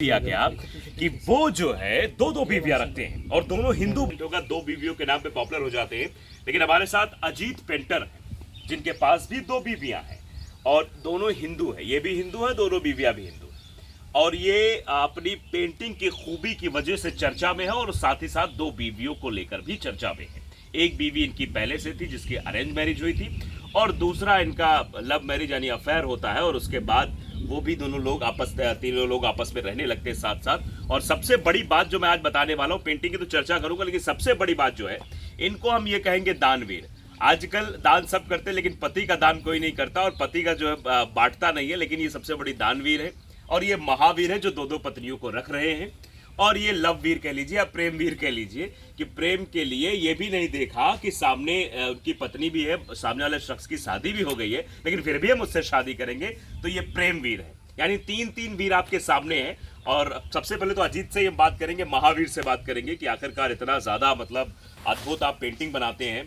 दिया गया कि वो जो है दो दो बीवियां रखते हैं और दोनों हिंदू होगा, दो बीवियों के नाम पे पॉपुलर हो जाते हैं। लेकिन हमारे साथ अजीत पेंटर है जिनके पास भी दो बीवियां हैं और दोनों हिंदू है, ये भी हिंदू है, दोनों बीवियां भी हिंदू है और ये अपनी पेंटिंग की खूबी की वजह से चर्चा में है और साथ ही साथ दो बीवियों को लेकर भी चर्चा में है। एक बीवी इनकी पहले से थी जिसकी अरेंज मैरिज हुई थी और दूसरा इनका लव मैरिज यानी अफेयर होता है और उसके बाद वो भी दोनों लोग तीनों लोग आपस में रहने लगते हैं साथ साथ। और सबसे बड़ी बात जो मैं आज बताने वाला हूँ, पेंटिंग की तो चर्चा करूंगा लेकिन सबसे बड़ी बात जो है, इनको हम ये कहेंगे दानवीर। आजकल दान सब करते हैं लेकिन पति का दान कोई नहीं करता और पति का जो है बांटता नहीं है, लेकिन ये सबसे बड़ी दानवीर है और ये महावीर है जो दो दो पत्नियों को रख रहे हैं। और ये लव वीर कह लीजिए या प्रेम वीर कह लीजिए कि प्रेम के लिए ये भी नहीं देखा कि सामने उनकी पत्नी भी है, सामने वाले शख्स की शादी भी हो गई है, लेकिन फिर भी हम उससे शादी करेंगे, तो ये प्रेम वीर है। यानी तीन तीन वीर आपके सामने हैं। और सबसे पहले तो अजीत से हम बात करेंगे, महावीर से बात करेंगे कि आखिरकार इतना ज़्यादा मतलब अद्भुत आप पेंटिंग बनाते हैं।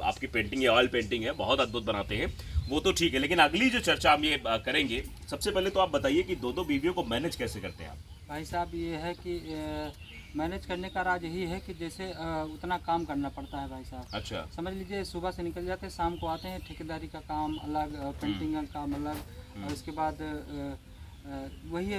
आपकी पेंटिंग ये ऑयल पेंटिंग है, बहुत अद्भुत बनाते हैं, वो तो ठीक है, लेकिन अगली जो चर्चा हम ये करेंगे, सबसे पहले तो आप बताइए कि दो दो बीवियों को मैनेज कैसे करते हैं आप? भाई साहब ये है कि मैनेज करने का राज यही है कि जैसे उतना काम करना पड़ता है भाई साहब। अच्छा, समझ लीजिए सुबह से निकल जाते हैं, शाम को आते हैं, ठेकेदारी का काम अलग, पेंटिंग का काम अलग, और उसके बाद वही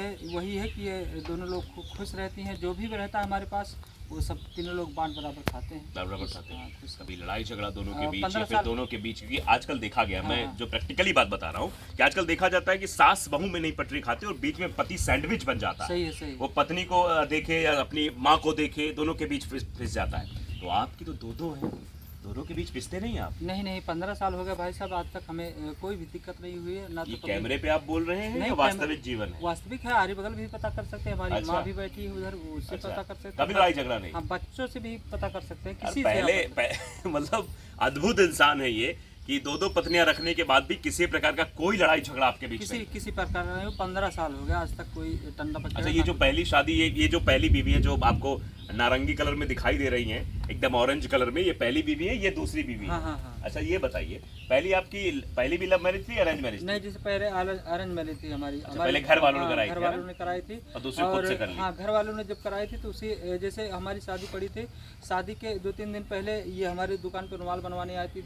है कि ये दोनों लोग खुश रहती हैं। जो भी रहता है हमारे पास वो सब तीनों लोग बांट बराबर खाते हैं। बराबर खाते हैं। खुश। कभी लड़ाई झगड़ा दोनों के बीच या 15 फिर साल दोनों के बीच, क्योंकि आजकल देखा गया, मैं हाँ। जो प्रैक्टिकली बात बता रहा हूँ कि आजकल देखा जाता है कि सास बहू में नहीं पटरी खाते और बीच में पति सैंडविच बन जाता है। सही है, सही। वो पत्नी को देखे या अपनी माँ को देखे, दोनों के बीच फिस जाता है। तो आपकी तो दो दो है, दोनों के बीच पिसते नहीं आप? नहीं, 15 साल हो गए भाई साहब, आज तक हमें कोई भी दिक्कत नहीं हुई है ना। ये तो कैमरे पे आप बोल रहे हैं नहीं, या वास्तविक जीवन है? वास्तविक है, आरी बगल भी पता कर सकते हैं, हमारी अच्छा। माँ भी बैठी है उधर, उससे अच्छा। पता कर सकते हैं। कभी लड़ाई झगड़ा नहीं? हाँ, बच्चों से भी पता कर सकते हैं, और किसी पहले मतलब अद्भुत इंसान है ये कि दो दो पत्नियां रखने के बाद भी किसी प्रकार का कोई लड़ाई झगड़ा आपके बीच में? किसी प्रकार का नहीं। 15 साल हो गया, आज तक कोई टंडा पकड़ा। अच्छा, ये जो पहली शादी, ये जो पहली बीवी है जो आपको नारंगी कलर में दिखाई दे रही हैं, एकदम ऑरेंज कलर में, ये पहली बीवी है, ये दूसरी बीवी है? हाँ। अच्छा, ये बताइए, पहली भी लव मैरिज थी, अरेंज मैरिज? नहीं, जैसे पहले अरेंज मैरिज थी हमारी। अच्छा, पहले घर वालों ने कराई थी? घर वालों ने कराई थी और दूसरी खुद से कर ली? हाँ, घर वालों ने जब कराई थी तो उसी जैसे हमारी शादी पड़ी थी, शादी के 2-3 दिन पहले ये हमारी दुकान पर रुमाल बनवाने आती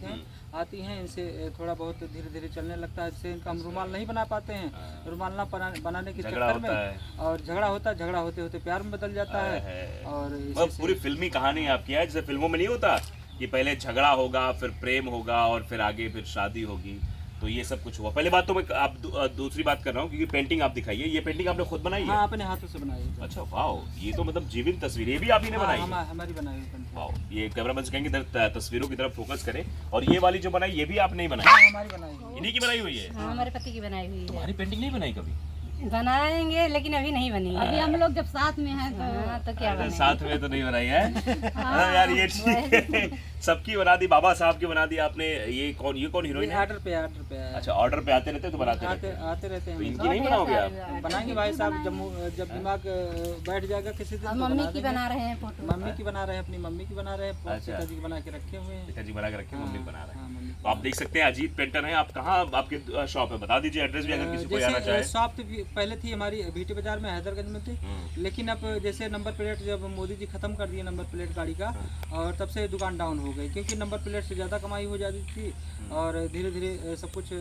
हैं। इनसे थोड़ा बहुत धीरे धीरे चलने लगता है, इससे इनका हम रुमाल नहीं बना पाते हैं। रुमाल ना बनाने के चक्कर में और झगड़ा होता है, झगड़ा होते होते प्यार में बदल जाता है। और पूरी फिल्मी कहानी आपकी है, जैसे फिल्मों में नहीं होता कि पहले झगड़ा होगा, फिर प्रेम होगा और फिर आगे फिर शादी होगी, तो ये सब कुछ हुआ। पहले बात तो मैं आप दूसरी बात कर रहा हूँ, क्योंकि पेंटिंग आप दिखाइए, ये पेंटिंग आपने खुद बनाई है? हाँ, अपने हाथों से बनाई है। अच्छा, वाह, ये तो मतलब जीवित तस्वीर, ये भी आप ही ने बनाई है? हमारी बनाई है। वाह, ये कैमरामैन से कहेंगे तस्वीरों की तरफ फोकस करें। और ये वाली जो बनाई, ये भी आपने ही बनाई? हमारी बनाई है। इन्हीं की बनाई हुई है? हाँ, हमारे पति की बनाई हुई है। तुम्हारी पेंटिंग नहीं बनाई कभी? बनाएंगे लेकिन अभी नहीं बनी है। अभी हम लोग जब साथ में हैं तो क्या अरे बने? साथ में तो नहीं बनाई है? हाँ यार, ये ठीक है, सबकी बना दी, बाबा साहब की बना दी आपने। ये कौन हीरोइन है? ऑर्डर पे है। अच्छा, ऑर्डर पे आते रहते तो बनाते रहते? आते रहते तो हैं। इनकी नहीं बनाओगे आप? बनाएंगे भाई साहब, जब दिमाग बैठ जाएगा किसी दिन तो मम्मी की बना रहे हैं फोटो। मम्मी की बना रहे हैं, अपनी मम्मी की बना रहे हैं। अच्छा। पिताजी की बना के रखे हुए हैं। पिताजी बना के रखे, मम्मी बना रहे हैं। हाँ, मम्मी। तो आप देख सकते हैं अजीत पेंटर है। आप कहाँ आपकी शॉप है, बता दीजिए एड्रेस भी अगर किसी को आना चाहे। शॉप तो पहले थी हमारी भीटी बाजार में, हैदरगंज में थी, लेकिन अब जैसे नंबर प्लेट जब मोदी जी खत्म कर दिए नंबर प्लेट गाड़ी का, और तब से दुकान डाउन हो गई, क्योंकि नंबर प्लेट से ज़्यादा कमाई हो जाती थी और धीरे धीरे सब कुछ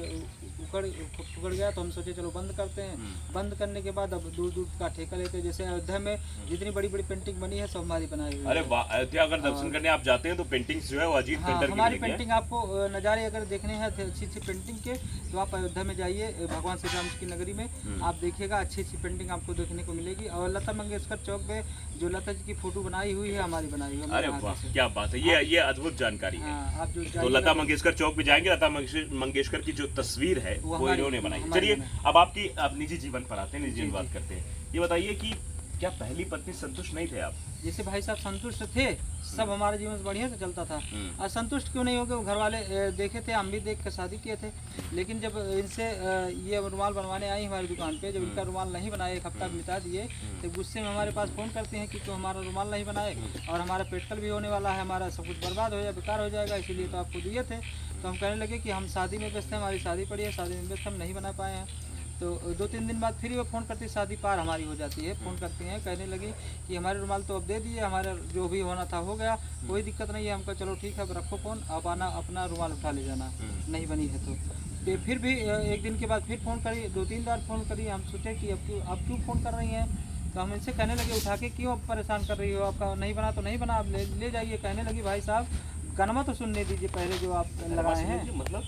उकड़ गया, तो हम सोचे चलो बंद करते हैं। बंद करने के बाद अब दूर दूर का ठेका लेते हैं। जैसे अयोध्या में जितनी बड़ी बड़ी पेंटिंग बनी है सब हमारी बनाई हुई है। अरे वाह, अयोध्या अगर दर्शन करने आप जाते हैं तो पेंटिंग्स जो है वो अजीत पेंटर की हमारी मिलेंगी। पेंटिंग आपको नज़ारे अगर देखने हैं अच्छी अच्छी पेंटिंग के, तो आप अयोध्या में जाइए, भगवान श्री राम की नगरी में, आप देखिएगा अच्छी अच्छी पेंटिंग आपको देखने को मिलेगी। और लता मंगेशकर चौक पे जो लता जी की फोटो बनाई हुई है, हमारी बनाई हुई है। अरे वाह, क्या बात है, ये अद्भुत जानकारी है। हाँ, आप जो तो लता मंगेशकर चौक पे जाएंगे, लता मंगेशकर की जो तस्वीर है वो इन्होंने बनाई है। चलिए, अब आपकी निजी जीवन पर आते हैं, निजी जीवन बात करते हैं। ये बताइए कि क्या पहली पत्नी संतुष्ट नहीं थे आप? जैसे भाई साहब संतुष्ट थे, सब हमारे जीवन से बढ़िया से चलता था। और संतुष्ट क्यों नहीं हो गए, वो घर वाले देखे थे, हम भी देख कर शादी किए थे। लेकिन जब इनसे ये रुमाल बनवाने आई हमारी दुकान पे, जब इनका रुमाल नहीं बनाए, एक हफ्ता बिता दिए, तो गुस्से में हमारे पास फ़ोन करते हैं कि क्यों हमारा रुमाल नहीं बनाए, और हमारा पेट्रोल भी होने वाला है, हमारा सब कुछ बर्बाद हो जाए, बेकार हो जाएगा, इसीलिए तो आपको दिए थे। तो हम कहने लगे कि हम शादी में व्यस्त हैं, हमारी शादी पड़ी है, शादी में व्यस्त हम नहीं बना पाए हैं। तो 2-3 दिन बाद फिर वो फ़ोन करती, शादी पार हमारी हो जाती है, फ़ोन करती हैं, कहने लगी कि हमारे रुमाल तो अब दे दिए, हमारा जो भी होना था हो गया, कोई दिक्कत नहीं है। हमको चलो ठीक है, अब रखो फ़ोन, अब आना अपना रुमाल उठा ले जाना, नहीं बनी है तो। फिर भी एक दिन के बाद फिर फ़ोन करी, 2-3 बार फ़ोन करी। हम सोचे कि अब क्यों फ़ोन कर रही हैं, तो हम इनसे कहने लगे उठा के क्यों परेशान कर रही हो, आपका नहीं बना तो नहीं बना, आप ले जाइए। कहने लगी भाई साहब गाना तो सुनने दीजिए पहले जो आप लगाए हैं, मतलब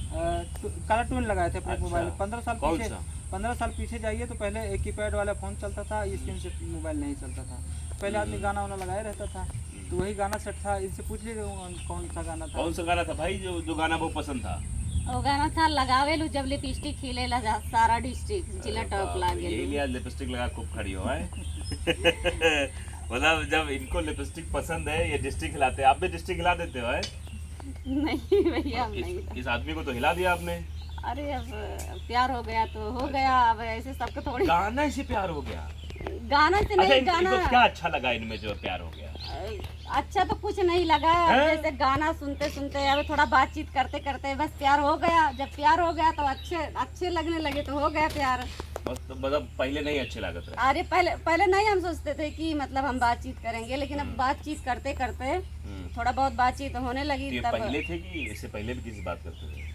कलर ट्यून लगाए थे अपने अच्छा। मोबाइल में 15 साल कौन पीछे। सा? 15 साल पीछे जाइए तो पहले एक कीपैड वाला फ़ोन चलता था, स्क्रीन से मोबाइल नहीं चलता था। पहले आदमी गाना वाना लगाए रहता था, तो वही गाना सेट था। इनसे पूछ लीजिए कौन सा गाना था। कौन सा गाना था भाई जो गाना बहुत पसंद था? वो गाना था लगावेलू जब लिपस्टिक खिलेला सारा डिस्ट्रिक्ट जिला टॉप लागे। यही लिया लिपस्टिक लगा खूब खड़ी हो है। मतलब जब इनको लिपस्टिक पसंद है ये डिस्ट्रिक्ट हिलाते हैं, आप भी डिस्ट्रिक्ट हिला देते हो है? नहीं भैया हम नहीं। इस आदमी को तो हिला दिया आपने। अरे अब प्यार हो गया तो हो गया, अब ऐसे सबको थोड़ी गाना से प्यार हो गया? गाना से अच्छा नहीं, गाना इनको क्या अच्छा लगा इनमें जो प्यार हो गया? अच्छा तो कुछ नहीं लगा, जैसे गाना सुनते सुनते अब थोड़ा बातचीत करते करते बस प्यार हो गया। जब प्यार हो गया तो अच्छे लगने लगे तो हो गया प्यार। मतलब पहले नहीं अच्छे लागत रहे? अरे पहले नहीं, हम सोचते थे कि मतलब हम बातचीत करेंगे, लेकिन अब बातचीत करते करते थोड़ा बहुत बातचीत होने लगी। तो ये तब पहले थे कि इससे पहले भी किसी बात करते थे?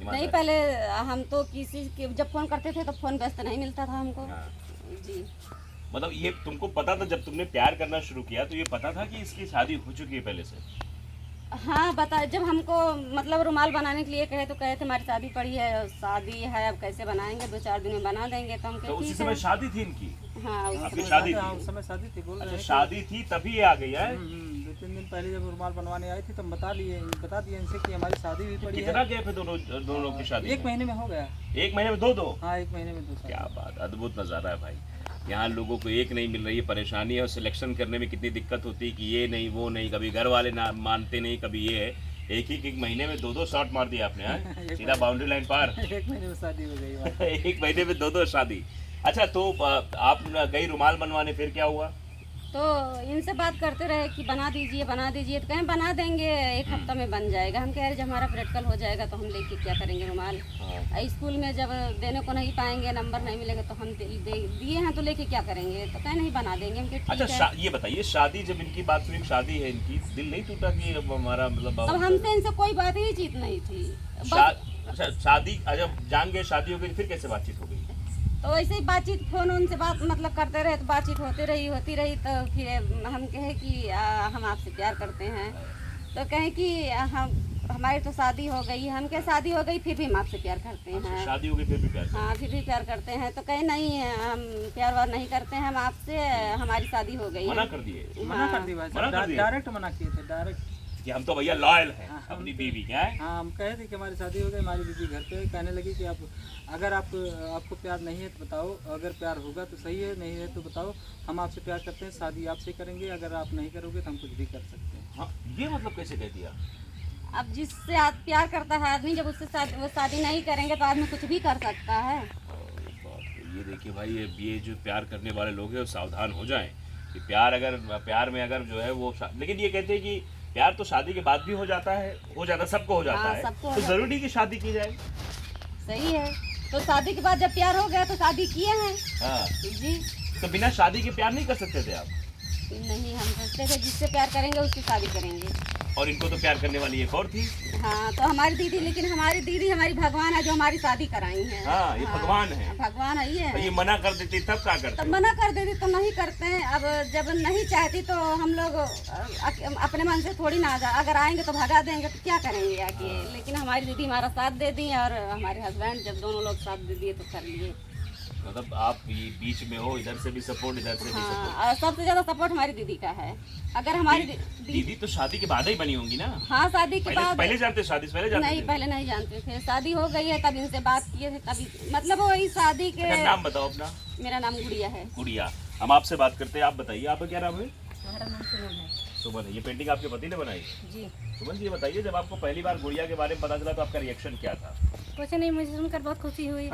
नहीं, पहले हम तो किसी के जब फोन करते थे तो फोन व्यस्त नहीं मिलता था हमको। हाँ। जी मतलब ये तुमको पता था जब तुमने प्यार करना शुरू किया तो ये पता था कि इसकी शादी हो चुकी है पहले से? हाँ बता, जब हमको मतलब रुमाल बनाने के लिए कहे तो कहे थे हमारी शादी पड़ी है, शादी है अब कैसे बनाएंगे, 2-4 दिन में बना देंगे। तो हम तो कहे उसी ठीक समय है। शादी थी इनकी? हाँ आपकी उस शादी हाँ, थी? उस समय शादी थी, बोल रहे अच्छा हैं शादी थी तभी ये आ गई है? 2-3 दिन पहले जब रुमाल बनवाने आई थी तो हम बता दिए इनसे कि हमारी शादी भी पड़ी कितना है। गए थे दोनों लोग की शादी? 1 महीने में हो गया। 1 महीने में दो? हाँ 1 महीने में 2 साल। क्या बात, अद्भुत नज़ारा है भाई। यहाँ लोगों को एक नहीं मिल रही है, परेशानी है और सिलेक्शन करने में कितनी दिक्कत होती है कि ये नहीं वो नहीं, कभी घर वाले ना मानते नहीं, कभी ये है। एक महीने में 2 शॉट मार दिया आपने हैं? सीधा बाउंड्री लाइन पार। 1 महीने में शादी हो गई। 1 महीने में 2 शादी। अच्छा तो आप गई रुमाल बनवाने, फिर क्या हुआ? तो इनसे बात करते रहे कि बना दीजिए तो कहें बना देंगे 1 हफ्ता में बन जाएगा। हम कह रहे जब हमारा प्रैक्टिकल हो जाएगा तो हम लेके क्या करेंगे रुमाल। स्कूल में जब देने को नहीं पाएंगे, नंबर नहीं मिलेगा तो हम दिए हैं तो लेके क्या करेंगे, तो कहें नहीं बना देंगे। हम कहे ठीक है। ये बताइए शादी जब इनकी बात हुई, शादी है इनकी, दिल नहीं टूटा कि अब हमारा मतलब अब हमसे इनसे कोई बात ही चीत नहीं थी। अच्छा शादी जब जान गए शादी हो गई, फिर कैसे बातचीत हो गई? तो वैसे ही बातचीत फोन उनसे बात मतलब करते रहे तो बातचीत होती रही। तो फिर हम कहे कि हम आपसे प्यार करते हैं, तो कहें कि हमारी तो शादी हो गई। हम क्या शादी हो गई फिर भी हम आपसे प्यार करते हैं। शादी हो गई फिर भी प्यार? हाँ फिर भी प्यार करते हैं। तो कहे नहीं हम प्यार वार नहीं करते हैं, हम आपसे, हमारी शादी हो गई है। मना कर दिए? मना कर दी भाई साहब, डायरेक्ट मना किए थे, डायरेक्ट कि हम तो भैया लॉयल हैं अपनी बीवी के हैं। हाँ हम कहे थे कि हमारी शादी हो गई, हमारी बीवी घर पे। कहने लगी कि आप अगर आपको प्यार नहीं है तो बताओ, अगर प्यार होगा तो सही है, नहीं है तो बताओ, हम आपसे प्यार करते हैं, शादी आपसे करेंगे, अगर आप नहीं करोगे तो हम कुछ भी कर सकते हैं। हाँ ये मतलब कैसे कह दिया? अब जिससे प्यार करता है आदमी, जब उससे वो शादी नहीं करेंगे तो आदमी कुछ भी कर सकता है। ये देखिए भाई, ये जो प्यार करने वाले लोग हैं वो सावधान हो जाएं कि प्यार में अगर जो है वो लेकिन ये कहते हैं कि प्यार तो शादी के बाद भी हो जाता है, सबको हो जाता हाँ, है, सबको हो तो जरूरी कि शादी की जाए? सही है। तो शादी के बाद जब प्यार हो गया तो शादी किए हैं। हाँ जी तो बिना शादी के प्यार नहीं कर सकते थे आप? नहीं, हम सोचते थे जिससे प्यार करेंगे उसकी शादी करेंगे। और इनको तो प्यार करने वाली एक और थी। हाँ तो हमारी दीदी, लेकिन हमारी दीदी हमारी भगवान है जो हमारी शादी कराई है। हाँ ये भगवान है। भगवान है तो ये मना कर देती तब क्या करते? तब मना कर देती तो नहीं करते हैं। अब जब नहीं चाहती तो हम लोग अपने मन से थोड़ी ना अगर आएंगे तो भगा देंगे तो क्या करेंगे आके। लेकिन हमारी दीदी हमारा साथ दे दी और हमारे हस्बैंड जब दोनों लोग साथ दे दिए तो कर लिए। मतलब आप ये बीच में हो, इधर से भी सपोर्ट इधर से भी सपोर्ट। हाँ और सबसे ज्यादा सपोर्ट हमारी दीदी का है। अगर हमारी दीदी तो शादी के बाद ही बनी होंगी ना? हाँ शादी के बाद। पहले जानते, शादी से पहले जानते? नहीं पहले नहीं जानते थे, शादी हो गई है तब इनसे बात किए थे, तभी मतलब वही शादी के। अच्छा, नाम बताओ अपना। मेरा नाम गुड़िया है। गुड़िया, हम आपसे बात करते हैं, आप बताइए आपका क्या नाम है? मेरा नाम सुमन है। सुमन है। ये पेंटिंग आपके पति ने बनाई? जी। सुमन जी ये बताइए, जब आपको पहली बार गुड़िया के बारे में पता चला तो आपका रिएक्शन क्या था? कुछ नहीं, मुझे सुनकर बहुत खुशी हुई।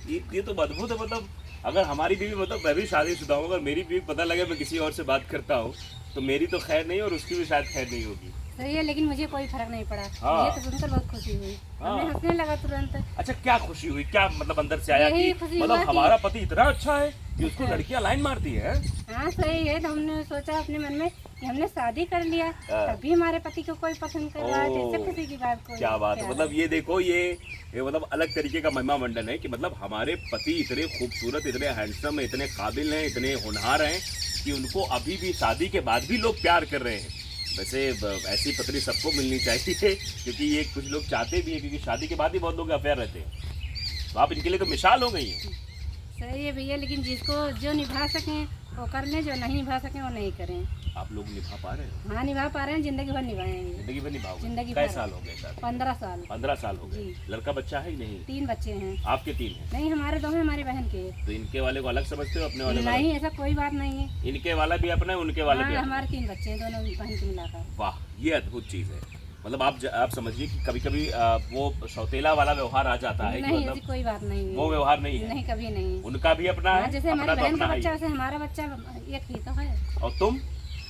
ये तो अद्भुत है। मतलब अगर हमारी बीवी, मतलब मैं भी शादीशुदा हूँ, अगर मेरी बीवी पता लगे मैं किसी और से बात करता हूँ तो मेरी तो खैर नहीं और उसकी भी शायद खैर नहीं होगी। सही है, लेकिन मुझे कोई फर्क नहीं पड़ा। हाँ। ये तो सुनकर बहुत खुशी हुई, हाँ। हमें हंसने लगा तुरंत। अच्छा, क्या खुशी हुई, क्या मतलब अंदर से आया यही कि खुशी मतलब हुआ कि- हमारा पति इतना अच्छा है कि उसको लड़कियां लाइन मारती है? हाँ सही है, तो हमने सोचा अपने मन में कि हमने शादी कर लिया, हाँ। तभी हमारे पति को कोई पसंद कर रहा है, तो इससे ओह, खुशी की बात कोई क्या बात है। क्या मतलब ये देखो, ये मतलब अलग तरीके का महिमा मंडन है कि मतलब हमारे पति इतने खूबसूरत, इतने हैंडसम, इतने काबिल हैं, इतने होनहार हैं कि उनको अभी भी शादी के बाद भी लोग प्यार कर रहे हैं। वैसे ऐसी पत्नी सबको मिलनी चाहिए, क्योंकि ये कुछ लोग चाहते भी हैं, क्योंकि शादी के बाद ही बहुत लोग अफेयर रहते हैं। तो आप इनके लिए तो मिसाल हो गई हैं। सही है भैया, लेकिन जिसको जो निभा सकें वो कर लें, जो नहीं निभा सकें वो नहीं करें। आप लोग निभा पा रहे हो? हाँ निभा पा रहे हैं, जिंदगी भर निभाएंगे। जिंदगी भर निभाओगे? जिंदगी कै भर। साल हो गए शादी? 15 साल। 15 साल हो गए। जी। लड़का बच्चा है ही नहीं? 3 बच्चे हैं। आपके 3 हैं? नहीं, हमारे 2 हैं, हमारी बहन के। तो इनके वाले को अलग समझते हो, अपने वाले को अलग? नहीं, ऐसा कोई बात नहीं है। इनके वाला भी अपना है, उनके वाले भी हाँ, अपना है। हमारे 3 बच्चे हैं, दोनों बहन के मिलाकर। वाह, ये अद्भुत चीज है। मतलब आप समझिए कि कभी कभी वो सौतेला वाला व्यवहार आ जाता है कि नहीं, ऐसी मतलब कोई बात नहीं है। वो व्यवहार नहीं है। नहीं, कभी नहीं। उनका भी अपना हाँ, है, जैसे अपना हमारी तो बहन का अपना ही बच्चा है। वैसे हमारा बच्चा एक ही तो है। और तुम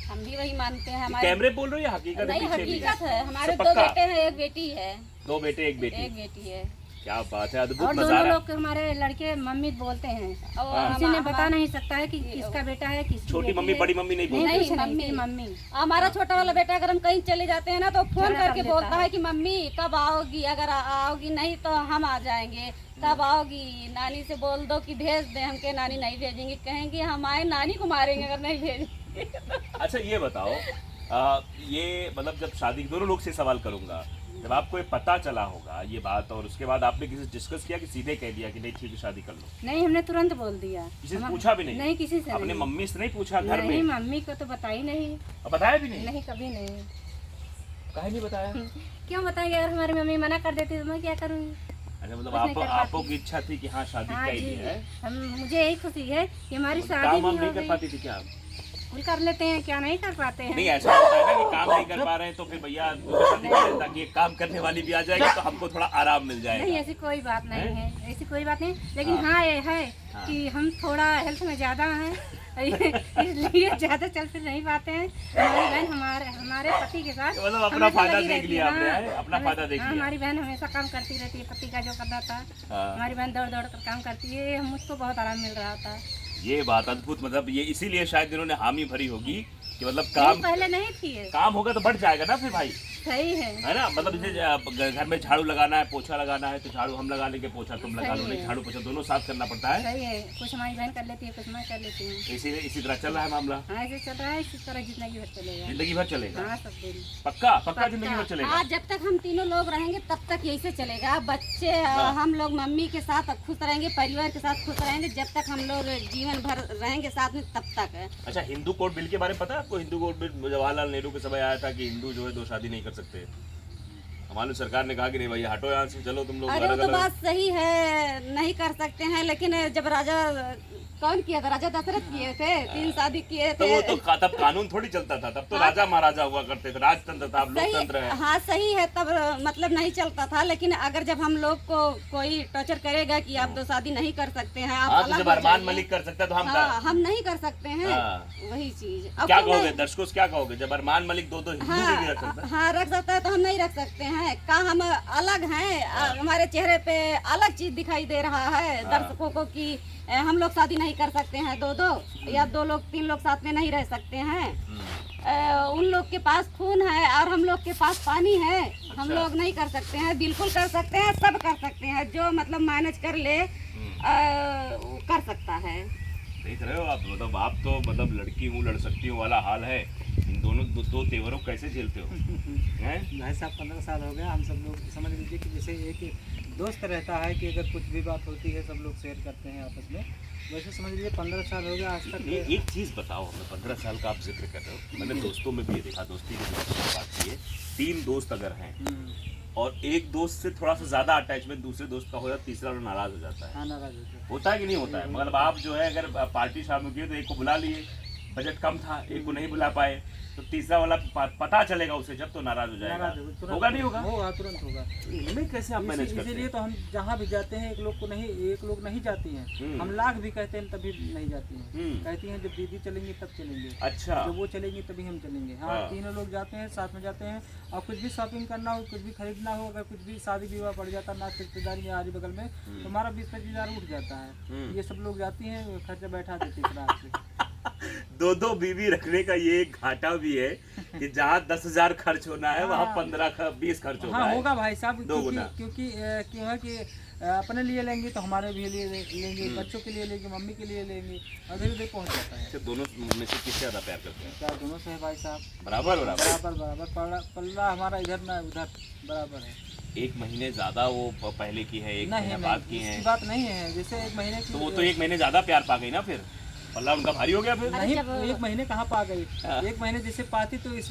हम भी वही मानते हैं। हमारे कैमरे बोल रहे हो या हकीकत है? नहीं, पीछे भी हकीकत है। हमारे सब 2 पक्का? बेटे हैं, एक बेटी है। 2 बेटे 1 बेटी। एक बेटी है। क्या बात है, अद्भुत और दोनों नजारा। लोग हमारे लड़के मम्मी बोलते हैं। हाँ। किसी ने बता नहीं सकता है कि किसका बेटा है, किसकी छोटी बेटी मम्मी है। बड़ी मम्मी नहीं बोलती? नहीं, नहीं, कुछ नहीं, मम्मी। सिर्फ मम्मी। हमारा छोटा वाला बेटा अगर हम कहीं चले जाते हैं ना तो फोन झगड़ा करके कर बोलता लेता है है कि मम्मी कब आओगी, अगर आओगी नहीं तो हम आ जाएंगे, कब आओगी, नानी से बोल दो कि भेज दे हमके, नानी नहीं भेजेंगे, कहेंगे हम आए नानी को मारेंगे अगर नहीं भेजेंगे। अच्छा, ये बताओ, ये मतलब जब शादी, दोनों लोग से सवाल करूंगा, जब आपको ये पता चला होगा ये बात, और उसके बाद आपने किसी से डिस्कस किया कि सीधे कह दिया कि नहीं ठीक है शादी कर लो? नहीं, हमने तुरंत बोल दिया। किसी से पूछा भी नहीं? नहीं, किसी से अपने नहीं। मम्मी से नहीं पूछा घर नहीं, में? मम्मी को तो बताई नहीं। और बताया भी नहीं? नहीं, कभी नहीं। काहे नहीं बताया? क्यों बताएंगे? अगर हमारी मम्मी मना कर देती तो मैं क्या करूँगी? अच्छा, मतलब कुछ नहीं कर आपको पाती। की इच्छा थी कि हाँ शादी हाँ कर जी, ली है? मुझे यही खुशी है कि हमारी शादी काम भी वाम हो नहीं कर गई। पाती थी क्या आप? कुल कर लेते हैं, क्या नहीं कर पाते हैं? नहीं, ऐसा होता है ना कि काम नहीं कर पा रहे हैं तो फिर भैया दूसरी शादी कर लें, ताकि एक काम करने वाली भी आ जाएगी तो हमको थोड़ा आराम मिल नहीं, जाएगा। ऐसी कोई बात नहीं है, ऐसी कोई बात नहीं। लेकिन हाँ ये है कि हम थोड़ा हेल्थ में ज़्यादा हैं, इसलिए ज़्यादा चल फिर नहीं पाते हैं। हमारी बहन हमारे पति के साथ मतलब अपना हमेशा फायदा लगी देख रहती लिया है। आपने, हाँ, है? अपना फायदा देख लिया। हमारी बहन हमेशा काम करती रहती है, पति का जो करना था। हाँ। हमारी बहन दौड़ दौड़ कर काम करती है, मुझको बहुत आराम मिल रहा था। ये बात अद्भुत, मतलब ये इसीलिए शायद इन्होंने हामी भरी होगी कि मतलब नहीं, काम पहले नहीं थी ये। काम होगा तो बढ़ जाएगा ना फिर भाई, सही है ना? मतलब जैसे घर में झाड़ू लगाना है, पोछा लगाना है, तो झाड़ू हम लगा लेंगे, पोछा तुम लगा लो, सही नहीं है। झाड़ू पोछा दोनों साथ करना पड़ता है। सही है, कुछ हमारी बहन कर लेती है, कुछ मैं कर लेती हूँ। इसी तरह चल रहा है मामला, हाँ, ऐसे चल रहा है, इसी तरह जिंदगी भर चलेगा। जिंदगी भर चलेगा। हाँ, सब दिन। पक्का पक्का जिंदगी भर चलेगा। आज जब तक हम तीनों लोग रहेंगे तब तक यही से चलेगा। बच्चे हम लोग मम्मी के साथ खुश रहेंगे, परिवार के साथ खुश रहेंगे, जब तक हम लोग जीवन भर रहेंगे साथ में तब तक है। अच्छा, हिंदू कोड बिल के बारे में पता है आपको? हिंदू कोड बिल जवाहरलाल नेहरू के समय आया था कि हिंदू जो है 2 शादी नहीं कर सकते। हमारी सरकार ने कहा कि नहीं भैया हटो यहाँ से, चलो तुम लोग अरे वो अलग तो अलग। बात सही है, नहीं कर सकते हैं, लेकिन जब राजा कौन किया था, राजा दशरथ किए थे, 3 शादी किए तो थे। वो तो तब कानून थोड़ी चलता था, तब तो राजा महाराजा हुआ करते थे, राजतंत्र था, अब लोकतंत्र सही, है। हाँ सही है, तब मतलब नहीं चलता था। लेकिन अगर जब हम लोग को कोई टॉर्चर करेगा कि आप 2 शादी नहीं कर सकते हैं, आप हाँ, तो अलग जब हो अरमान जाइए। मलिक कर सकता है तो हम हाँ, हम नहीं कर सकते हैं। हाँ। वही चीज क्या कहोगे दर्शकों से, क्या कहोगे जब अरमान मलिक 2 हिंदू हाँ, भी रख सकता है? हाँ रख सकता है, तो हम नहीं रख सकते हैं। का हम अलग हैं, हमारे चेहरे पे अलग चीज दिखाई दे रहा है दर्शकों को कि हम लोग शादी नहीं कर सकते हैं, 2 या 2 लोग 3 लोग साथ में नहीं रह सकते हैं। उन लोग के पास खून है और हम लोग के पास पानी है, हम लोग नहीं कर सकते हैं। बिल्कुल कर सकते हैं, सब कर सकते हैं, जो मतलब मैनेज कर ले वो कर सकता है। देख रहे हो आप, मतलब आप तो मतलब लड़की हूँ लड़ सकती हूँ वाला हाल है। इन दोनों दो तेवरों को कैसे झेलते हो? हैं? भाई साहब 15 साल हो गया, हम सब लोग समझ लीजिए कि जैसे एक दोस्त रहता है कि अगर कुछ भी बात होती है सब लोग शेयर करते हैं आपस में, वैसे समझ लीजिए 15 साल हो गया आज तक। एक चीज बताओ हमें, 15 साल का आप जिक्र कर रहे हो, मैंने दोस्तों में भी ये देखा, दोस्ती की बात की है, 3 दोस्त अगर हैं और एक दोस्त से थोड़ा सा ज्यादा अटैचमेंट दूसरे दोस्त का हो जाता, तीसरा वाला नाराज हो जाता है। हाँ, नाराज होते हैं। होता है कि नहीं होता है? मतलब आप जो है अगर पार्टी शामिल की तो एक को बुला लिए, बजट कम था, एक को नहीं बुला पाए, तो तीसरा वाला पता चलेगा उसे जब तो नाराज हो जाएगा। होगा नहीं होगा? होगा, तुरंत होगा। नहीं, कैसे आप मैनेज करते इसीलिए हैं? तो हम जहाँ भी जाते हैं एक लोग नहीं जाती हैं। हम लाख भी कहते हैं तभी नहीं जाती हैं। कहती हैं जब दीदी चलेंगी तब चलेंगे। अच्छा, जब वो चलेंगी तभी हम चलेंगे। हाँ, तीनों लोग जाते हैं, साथ में जाते हैं। और कुछ भी शॉपिंग करना हो, कुछ भी खरीदना हो, अगर कुछ भी शादी विवाह पड़ जाता ना रिश्तेदारी या आरी बगल में, तो हमारा 20-25 हज़ार उठ जाता है। ये सब लोग जाती हैं, खर्चा बैठा देती है रात से। दो बीवी रखने का ये एक घाटा भी है कि जहाँ 10,000 खर्च होना है वहाँ 15-20 खर्च होगा। हाँ, होगा भाई साहब, दो गुना। क्योंकि क्यों है कि अपने लिए लेंगे तो हमारे भी लिए लेंगे, बच्चों के लिए लेंगे, मम्मी के लिए लेंगे, और धीरे धीरे पहुँच जाता है। अच्छा, दोनों में से किससे ज्यादा प्यार करते हैं? क्या दोनों से है भाई साहब? बराबर बराबर। बराबर बराबर, पल्ला हमारा इधर ना उधर बराबर है। एक महीने ज्यादा वो पहले की है, एक नहीं महीने नहीं, बाद की है, इसकी बात नहीं है। जैसे एक महीने की, तो वो तो एक महीने ज्यादा प्यार पा गई ना, फिर पल्ला उनका भारी हो गया फिर। नहीं, एक महीने कहाँ पा गई? एक महीने जैसे पाती तो इस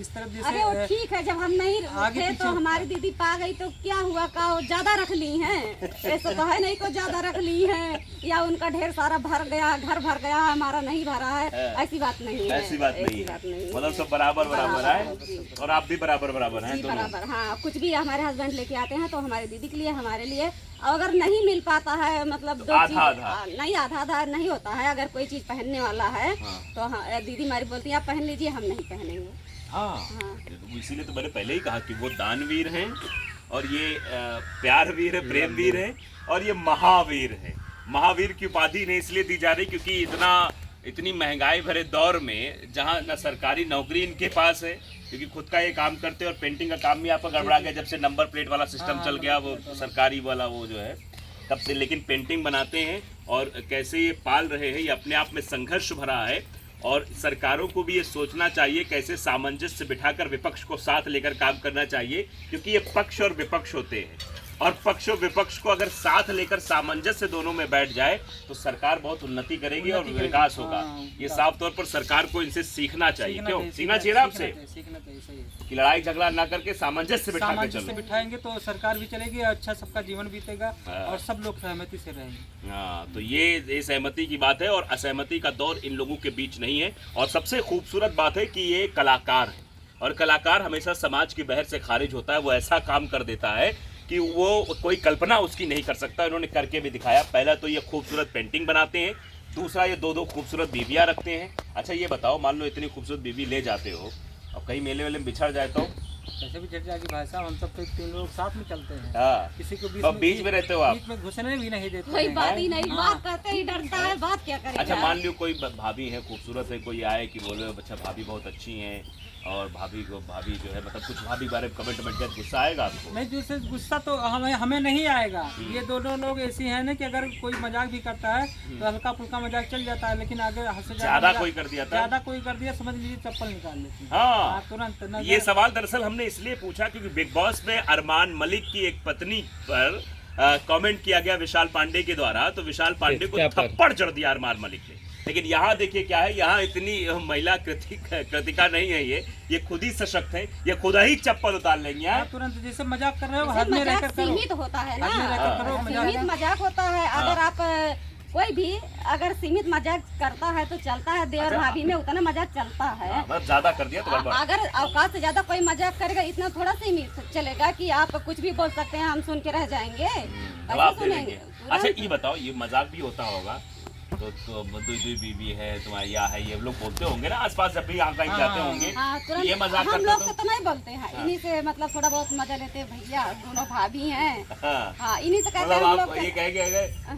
तरफ अरे वो जैसे ठीक है, जब हम नहीं आगे थे पीछे तो हमारी दीदी पा गई तो क्या हुआ, का वो ज्यादा रख ली हैं? ऐसा तो है नहीं को ज्यादा रख ली हैं, या उनका ढेर सारा भर गया, घर भर गया, हमारा नहीं भरा है, ऐसी बात नहीं है। ऐसी बात नहीं है, मतलब सब बराबर बराबर है, और आप भी बराबर बराबर हैं जी दोनों। बराबर। हाँ, कुछ भी हमारे हस्बैंड लेके आते हैं तो हमारी दीदी के लिए, हमारे लिए। अगर नहीं मिल पाता है, मतलब दो आधा चीज आधा। नहीं, आधा आधा नहीं होता है। अगर कोई चीज पहनने वाला है तो हाँ, दीदी हमारी बोलती है आप पहन लीजिए, हम नहीं पहनेंगे। हाँ, हाँ। तो इसीलिए तो मैंने पहले ही कहा कि वो दानवीर हैं, और ये प्यार वीर है, प्रेम वीर है, और ये महावीर है। महावीर की उपाधि इन्हें इसलिए दी जा रही क्योंकि इतनी महंगाई भरे दौर में जहाँ न सरकारी नौकरी इनके पास है, क्योंकि खुद का ये काम करते हैं, और पेंटिंग का काम भी आपका गड़बड़ा गया जब से नंबर प्लेट वाला सिस्टम चल गया, वो सरकारी वाला वो जो है तब से। लेकिन पेंटिंग बनाते हैं, और कैसे ये पाल रहे हैं, ये अपने आप में संघर्ष भरा है। और सरकारों को भी ये सोचना चाहिए कैसे सामंजस्य बिठाकर विपक्ष को साथ लेकर काम करना चाहिए, क्योंकि ये पक्ष और विपक्ष होते हैं, और पक्ष और विपक्ष को अगर साथ लेकर सामंजस्य दोनों में बैठ जाए तो सरकार बहुत उन्नति करेगी और विकास होगा। ये साफ तौर पर सरकार को इनसे सीखना चाहिए। क्यों सीखना चाहिए ना आपसे? सीखना चाहिए, सही है। कि लड़ाई झगड़ा ना करके सामंजस्य बिठा के सामंजस्य चलो। बिठाएंगे तो सरकार भी चलेगी, अच्छा सबका जीवन बीतेगा, और सब लोग सहमति से रहेंगे। हाँ, तो ये सहमति की बात है, और असहमति का दौर इन लोगों के बीच नहीं है। और सबसे खूबसूरत बात है कि ये कलाकार है, और कलाकार हमेशा समाज की बहर से खारिज होता है। वो ऐसा काम कर देता है कि वो कोई कल्पना उसकी नहीं कर सकता। इन्होंने करके भी दिखाया। पहला तो ये खूबसूरत पेंटिंग बनाते हैं, दूसरा ये दो खूबसूरत बीवियाँ रखते हैं। अच्छा ये बताओ, मान लो इतनी खूबसूरत बीवी ले जाते हो, अब कहीं मेले वेले में बिछड़ जाए तो? कैसे भी चढ़ जाएगी भाई साहब, हम सब तो 3 लोग साथ में चलते हैं। हाँ, किसी को तो बीच में रहते हो आप? बीच में घुसने भी नहीं देते कोई हैं। बात ही नहीं, बात करते ही डरता है, बात क्या करेगा। अच्छा मान लियो कोई भाभी है, खूबसूरत है, कोई आए कि बोले अच्छा भाभी बहुत अच्छी हैं, और भाभी जो है मतलब कुछ भाभी बारे में कमेंट किया, गुस्सा आएगा आपको? नहीं, जैसे गुस्सा तो हमें नहीं आएगा। ये दोनों लोग ऐसी हैं ना कि अगर कोई मजाक भी करता है तो हल्का फुल्का मजाक चल जाता है, लेकिन अगर हंसे ज्यादा कोई कर दिया था, ज्यादा कोई कर दिया, समझ लीजिए चप्पल निकाल लेते हैं। हाँ, तुरंत। ये सवाल दरअसल हमने इसलिए पूछा क्योंकि बिग बॉस में अरमान मलिक की एक पत्नी पर कमेंट किया गया विशाल पांडे के द्वारा, तो विशाल पांडे को थप्पड़ जड़ दिया अरमान मलिक ने। लेकिन यहाँ देखिए क्या है, यहाँ इतनी महिला कृतिका नहीं है, ये खुद ही सशक्त है, ये खुद ही चप्पल उतार लेंगे। हाँ, तुरंत जैसे मजाक कर रहे हो, हद में रहकर करो। सीमित होता है ना, हद में रहकर करो सीमित मजाक होता है। अगर आप कोई भी अगर सीमित मजाक करता है तो चलता है, देवर भाभी में उतना मजाक चलता है। मतलब ज्यादा कर दिया तो गड़बड़। अगर औकात से ज्यादा कोई मजाक करेगा, इतना थोड़ा सीमित चलेगा कि आप कुछ भी बोल सकते हैं, हम सुन के रह जाएंगे, जवाब कैसे दे देंगे। सुनेंगे। अच्छा ये बताओ, ये मजाक भी होता होगा तो दुई बीवी है तुम्हारी, या है, ये लोग बोलते होंगे ना आसपास जब भी यहाँ कहीं जाते होंगे, हाँ, तुरंत ये मजाक हम करते लोग तो? तो नहीं बोलते हैं, इन्हीं से मतलब थोड़ा बहुत मजा लेते हैं। भैया दोनों भाभी हैं, हाँ। हाँ, इन्हीं से कहते हैं मतलब हम आप लोग। ये कहेंगे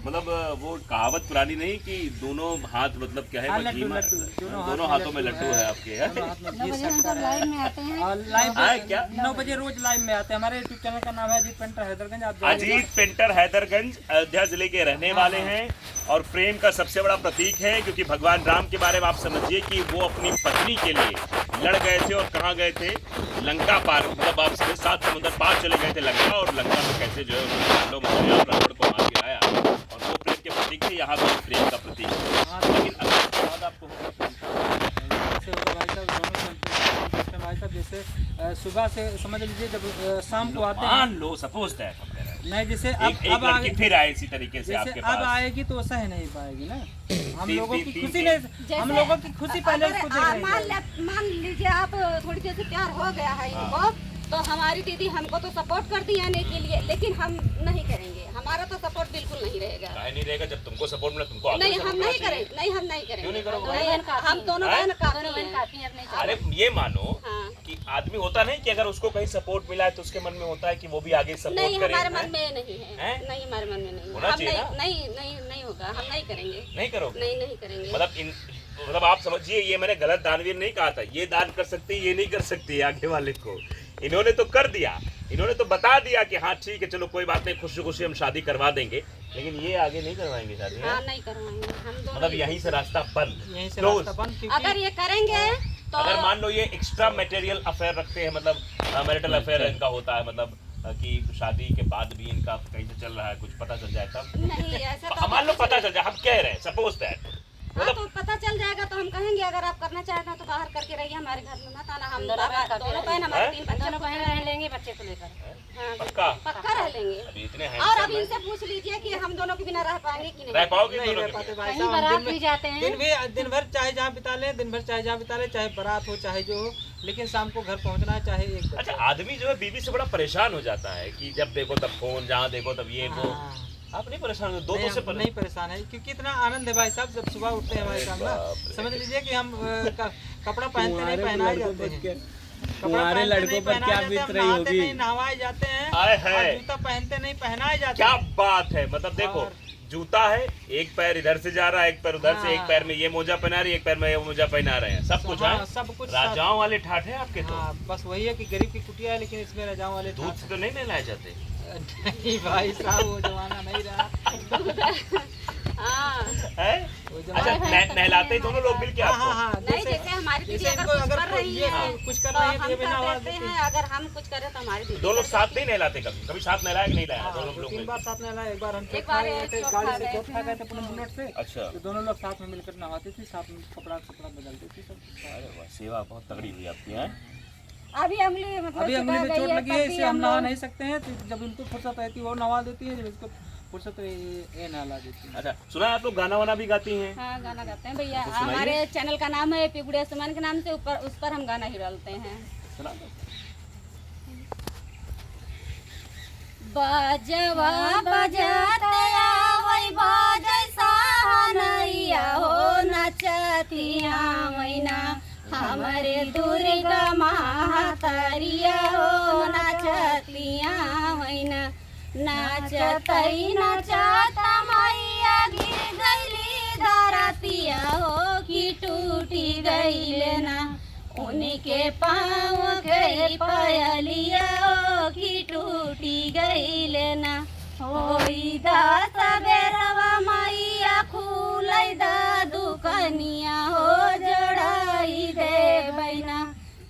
मतलब वो कहावत पुरानी नहीं कि दोनों हाथ मतलब क्या है, हाँ, मजीमा, लड्डू, दोनों हाथों में लड्डू है आपके। दोनों हाथ में 9 घी बजे हम शक्कर सब है। लाइव में आते हैं। और लाइव हाँ, क्या? 9 बजे रोज लाइव में आते हैं। हमारे यूट्यूब चैनल का नाम है अजीत पेंटर हैदरगंज। आप जाइए। अजीत पेंटर हैदरगंज अयोध्या जिले के रहने वाले हैं, और प्रेम का सबसे बड़ा प्रतीक है, क्योंकि भगवान राम के बारे में आप समझिए कि वो अपनी पत्नी के लिए लड़ गए थे, और कहाँ गए थे, लंका पार, मतलब आप समझे 7 समुद्र पार चले गए थे लंका, और लंका में कैसे जो है उन्होंने पांडव महाराज रावण को मार गिराया, और वो प्रेम के प्रतीक थे। यहाँ पे प्रेम का प्रतीक है। लेकिन अगर उसके बाद आपको ऐसे होगा भाई साहब, दोनों से भाई साहब, जैसे सुबह से समझ लीजिए जब शाम को आते हैं, मान लो सपोज दैट नहीं जैसे एक लड़की फिर आए इसी तरीके से जैसे आपके अब पास। आएगी तो सह नहीं पाएगी ना। हम तीन- लोगों की तीन- खुशी तीन- नहीं, हम लोगों की खुशी पहले उसको देख रही है। मान लीजिए आप थोड़ी देर से प्यार हो गया है इनको, तो हमारी दीदी हमको तो सपोर्ट कर दी आने के लिए, लेकिन हम नहीं करेंगे, हमारा तो सपोर्ट बिल्कुल नहीं रहेगा। काहे नहीं रहेगा जब तुमको सपोर्ट मिला, तुमको आगे नहीं support हम करना नहीं चाहिए। करेंगे, नहीं हम नहीं करेंगे। क्यों नहीं करोगे? हम दोनों हैं? बहन काफी हैं। अरे ये मानो हाँ। कि आदमी होता नहीं कि अगर उसको कहीं सपोर्ट मिला है तो उसके मन में होता है कि वो भी आगे नहीं सपोर्ट करे। हमारे मन में नहीं है, हैं? नहीं हमारे मन में नहीं है। होना हम चाहिए नहीं ना? नहीं होगा, हम नहीं करेंगे, नहीं करोगे? नहीं करेंगे। मतलब आप समझिए, ये मैंने गलत दानवीर नहीं कहा था। ये दान कर सकती, ये नहीं कर सकती आगे वाले को। इन्होंने तो कर दिया, इन्होंने तो बता दिया कि हाँ ठीक है चलो कोई बात नहीं, खुशी खुशी हम शादी करवा देंगे, लेकिन ये आगे नहीं करवाएंगे शादी। हाँ नहीं करवाएंगे हम दोनों। मतलब यहीं से रास्ता बंद, यहीं से Close। रास्ता बंद, क्योंकि अगर ये करेंगे तो अगर मान लो ये एक्स्ट्रा मटेरियल अफेयर रखते हैं, मतलब मैरिटल अफेयर इनका होता है, मतलब कि शादी के बाद भी इनका कहीं से चल रहा है, कुछ पता चल जाए तब। नहीं ऐसा तो मान लो पता चल जाए, हम कह रहे हैं सपोज दैट, हाँ तो पता चल जाएगा तो हम कहेंगे अगर आप करना चाहते हैं तो बाहर करके रहिए, हमारे घर में मत आना। हम दोनों बहन हमारे 3 बच्चे दोनों बहन रह लेंगे बच्चे को लेकर। हाँ, पक्का पक्का रह लेंगे। अभी इतने और handsome अभी हैं। इनसे पूछ लीजिए कि हम दोनों के बिना रह पाएंगे कि रह नहीं। पाओगे नहीं दोनों रह के पाते बिना? भाई कहीं साहब। हम बारात दिन भी में- जाते हैं। दिन भर चाहे जहाँ बिता ले, दिन भर चाहे जहाँ बिता ले, चाहे बारात हो चाहे जो हो, लेकिन शाम को घर पहुँचना है, चाहे एक बजे। अच्छा, आदमी जो है बीवी से बड़ा परेशान हो जाता है कि जब देखो तब फोन, जहाँ देखो तब ये वो। हाँ। आप नहीं परेशान हो? दो नहीं, से हम नहीं परेशान है, क्योंकि इतना आनंद है भाई साहब जब सुबह उठते हैं हमारे सामने। बाप रे। समझ लीजिए कि हम कपड़ा पहनते नहीं, पहनाए जाते हैं। कपड़ा तुम्हारे पहनते लड़कों नहीं, पर पहनाए क्या जाते हैं, बीत हम रही नहाते होगी? नहीं, नहवाए जाते हैं, आए है। और जूता पहनते नहीं, पहनाए जाते क्या हैं। बात है, मतलब देखो और- जूता है, एक पैर इधर से जा रहा है, एक पैर उधर से, एक हाँ। पैर में ये मोजा पहना रही है, एक पैर में ये मोजा पहना रहे हैं, सब कुछ हाँ, है। सब कुछ राजाओं वाले ठाठ है आपके तो। हाँ, बस वही है कि गरीब की कुटिया है, लेकिन इसमें राजाओं वाले दूध ठाठ से तो नहीं नहलाए जाते? नहीं भाई साहब, वो जमाना नहीं रहा। हाँ है? वो अच्छा, जमाना नहलाते ही दोनों लोग मिल के हाँ आपको? हाँ हाँ, नहीं जैसे हमारी दीदी जैसे अगर इनको कुछ अगर कर रही ये है कुछ कर तो रही है तो हम ये बिना कर आवाज देते देती हैं, अगर हम कुछ करें तो हमारी दीदी दो लोग कर साथ देती नहीं नहलाते कभी? कभी साथ नहलाया कि नहीं नहलाया? हाँ, दोनों लोग 2-3 मिल बार साथ में नहलाया। एक बार हम चोट एक खा बार गए थे, चोट गाड़ी खा से गए चोट खा थे। गए थे अपने बुलेट से। अच्छा, तो दोनों लोग साथ में मिलकर नहाते थे, साथ में कपड़ा बदलते थे सब। अरे वाह, सेवा बहुत तगड़ी हुई आपकी है। अभी अंगली मतलब अभी अंगली में सुबह चोट गई है, लगी है, तब भी इससे हम हम नहा लोग- नहीं सकते हैं। तो जब इनको फुर्सत रहती है वो नहवा देती है, जब इसको फुर्सत ये नहला देती है। अच्छा, सुना है आप लोग गाना वाना भी गाती हैं? हाँ गाना गाते हैं भैया। तो सुनाइए। हमारे चैनल का नाम है पिगुड़े सुमन के नाम से, ऊपर उस पर हम गाना ही डालते हैं। सुना दो। बजवा बजाते आवै बजै सहनैया हो, नचतिया मैना हमरे दुर्गा महातरिया हो, नचतिया मैना नाचतै नचत मैया गिर गईली धरतिया हो, कि टूटी गईले ना उनके पाँव के पयलिया हो, कि टूटी गईले ना होई दा सबेरवा मैया खुलै दा दुकनिया हो, जोड़ाई दे बैना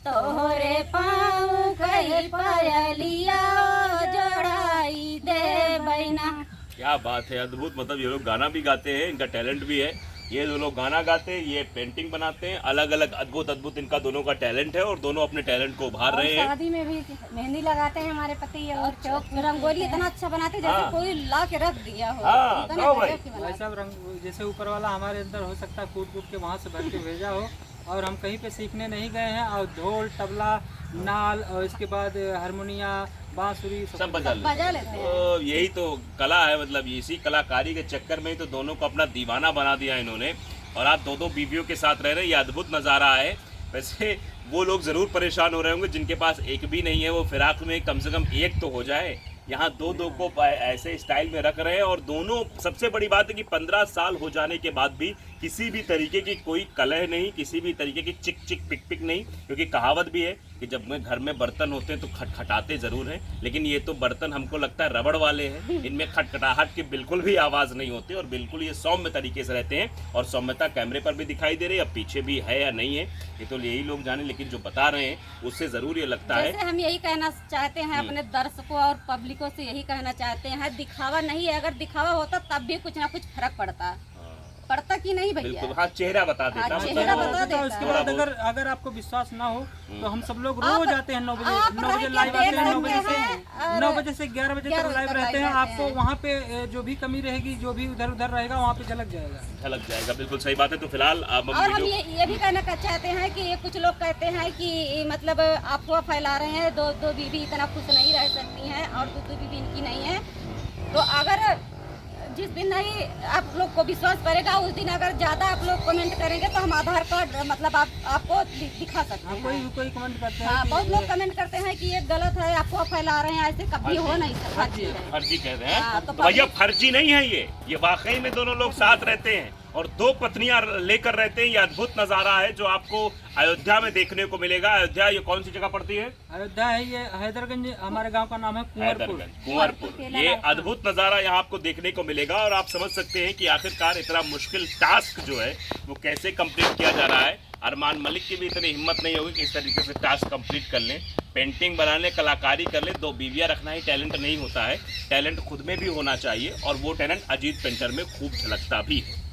तोहरे पाँव के पयलिया हो, जोड़ाई दे बैना। क्या बात है, अद्भुत। मतलब ये लोग गाना भी गाते हैं, इनका टैलेंट भी है। ये दो लोग गाना गाते हैं, ये पेंटिंग बनाते हैं, अलग अलग अद्भुत अद्भुत इनका दोनों का टैलेंट है और दोनों अपने टैलेंट को उभार रहे हैं। शादी में भी मेहंदी लगाते हैं हमारे पति और चौक रंगोली इतना अच्छा बनाते जैसे हाँ। कोई ला के रख दिया हो। हाँ, इतना गाओ भाई। गजब की बनाते भाई साहब रंग जैसे ऊपर वाला हमारे अंदर हो सकता है कूट कूट के वहाँ से भर के भेजा हो, और हम कहीं पे सीखने नहीं गए हैं। और ढोल तबला नाल और इसके बाद हारमोनिया बांसुरी सब बजा बजा लेते लेते हैं। हैं। तो यही तो कला है, मतलब इसी कलाकारी के चक्कर में ही तो दोनों को अपना दीवाना बना दिया इन्होंने। और आप दो बीवियों के साथ रह रहे हैं, ये अद्भुत नज़ारा है। वैसे वो लोग ज़रूर परेशान हो रहे होंगे जिनके पास एक भी नहीं है, वो फिराक में कम से कम एक तो हो जाए। यहाँ दो को ऐसे स्टाइल में रख रहे हैं, और दोनों, सबसे बड़ी बात है कि 15 साल हो जाने के बाद भी किसी भी तरीके की कोई कलह नहीं, किसी भी तरीके की चिक चिक पिक पिक नहीं। क्योंकि कहावत भी है कि जब में घर में बर्तन होते हैं तो खटखटाते ज़रूर हैं, लेकिन ये तो बर्तन हमको लगता है रबड़ वाले हैं, इनमें खटखटाहट की बिल्कुल भी आवाज़ नहीं होती, और बिल्कुल ये सौम्य तरीके से रहते हैं। और सौम्यता कैमरे पर भी दिखाई दे रही है, अब पीछे भी है या नहीं है ये तो यही लोग जाने, लेकिन जो बता रहे हैं उससे ज़रूर ये लगता है। जैसे हम यही कहना चाहते हैं अपने दर्शकों और पब्लिकों से, यही कहना चाहते हैं दिखावा नहीं है। अगर दिखावा होता तब भी कुछ ना कुछ फर्क पड़ता। पड़ता कि नहीं भैया? बिल्कुल, हाँ चेहरा बता देता हाँ, मतलब चेहरा बता देता उसके है। बाद अगर आपको विश्वास ना हो तो हम सब लोग रोज आते हैं 9 बजे आप 9 बजे रह लाइव के आते हैं, 9 देख बजे सकते हैं से और 9 बजे से 11 बजे 11 तक बजे लाइव तक रहते live हैं। रहते आपको हैं। वहाँ पे जो भी कमी रहेगी, जो भी उधर उधर रहेगा, वहाँ पे झलक जाएगा। झलक जाएगा। बिल्कुल सही बात है। तो फिलहाल अब और हम वीडियो ये भी कहना चाहते हैं कि ये कुछ लोग कहते हैं कि मतलब अफवाह फैला रहे हैं, दो बीवी इतना खुश नहीं रह सकती हैं और दो बीवी इनकी नहीं है। तो अगर जिस दिन नहीं आप लोग को विश्वास करेगा, उस दिन अगर ज्यादा आप लोग कमेंट करेंगे तो हम आधार कार्ड मतलब आपको दिखा सकते हाँ, हैं। कोई कमेंट करते हैं हाँ, कि बहुत लोग कमेंट करते हैं कि ये गलत है, अफवाह फैला रहे हैं, ऐसे कभी हो नहीं सकता। फर्जी है। फर्जी कह रहे हैं। हाँ, तो तो भैया फर्जी नहीं है ये वाकई में दोनों लोग साथ रहते हैं और 2 पत्नियां लेकर रहते हैं। ये अद्भुत नजारा है जो आपको अयोध्या में देखने को मिलेगा। अयोध्या ये कौन सी जगह पड़ती है? अयोध्या है, ये हैदरगंज, हमारे गांव का नाम है कुंवरपुर। कुंवरपुर। ये अद्भुत नजारा यहाँ आपको देखने को मिलेगा और आप समझ सकते हैं कि आखिरकार इतना मुश्किल टास्क जो है वो कैसे कंप्लीट किया जा रहा है। अरमान मलिक की भी इतनी हिम्मत नहीं होगी कि इस तरीके से टास्क कंप्लीट कर लें, पेंटिंग बना लें, कलाकारी कर लें। 2 बीवियां रखना ही टैलेंट नहीं होता है, टैलेंट खुद में भी होना चाहिए और वो टैलेंट अजीत पेंटर में खूब झलकता भी है।